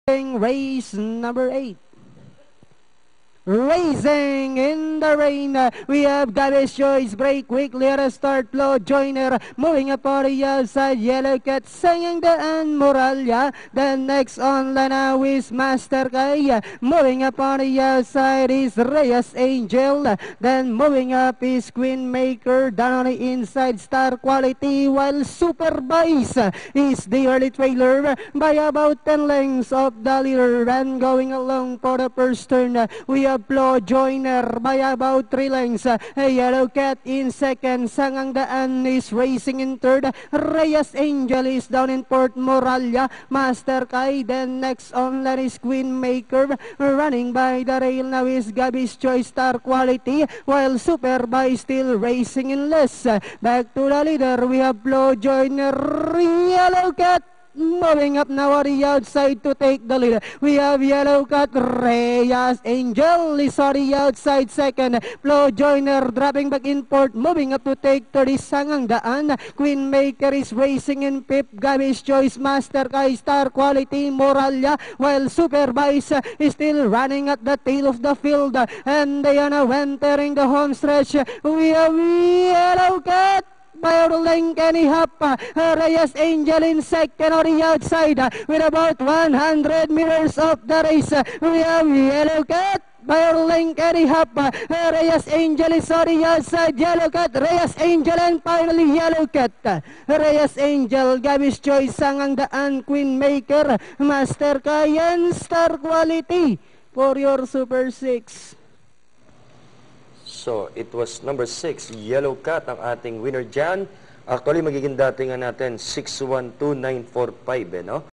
Race number 8. Racing in the rain, we have Gabby's Choice, break quickly at a start, Flo Joyner, moving up on the outside, Yellow Cat, singing the and Moralia, then next on now is Master Kai, moving up on the outside is Reyes Angel, then moving up is Queen Maker, down on the inside, Star Quality, while Supervise is the early trailer by about 10 lengths of the leader, and going along for the first turn, we have Flo Joyner by about 3 lengths. Yellow Cat in second. Sangang Daan is racing in third. Reyes Angel is down in fourth. Moralia, Master Kai. Then next on that is Queen Maker. Running by the rail now is Gabby's Choice, Star Quality. While Supervise still racing in less. Back to the leader. We have Flo Joyner. Yellow Cat moving up now on the outside to take the lead. We have Yellow Cat, Reyes Angel is on the outside second. Flo Joyner dropping back in fourth, moving up to take 30. Sangang Daan. Queen Maker is racing in fifth. Gabby's Choice, Master Kai, Star Quality, Moralia, while Supervise is still running at the tail of the field. And they are now entering the home stretch. We have Yellow Cat by Orling Kenny Hapa, Reyes Angel in second on the outside with about 100 meters of the race. We have Yellow Cat by Orling Kenny Hapa, Reyes Angel is on the outside, Yellow Cat, Reyes Angel, and finally Yellow Cat, Reyes Angel, Gabby's Choice, Sangang Daan, Queen Maker, Master Kai, and Star Quality for your Super 6. So, it was number 6, Yellow Cat, ang ating winner dyan. Actually, magiging datingan natin 612945, no?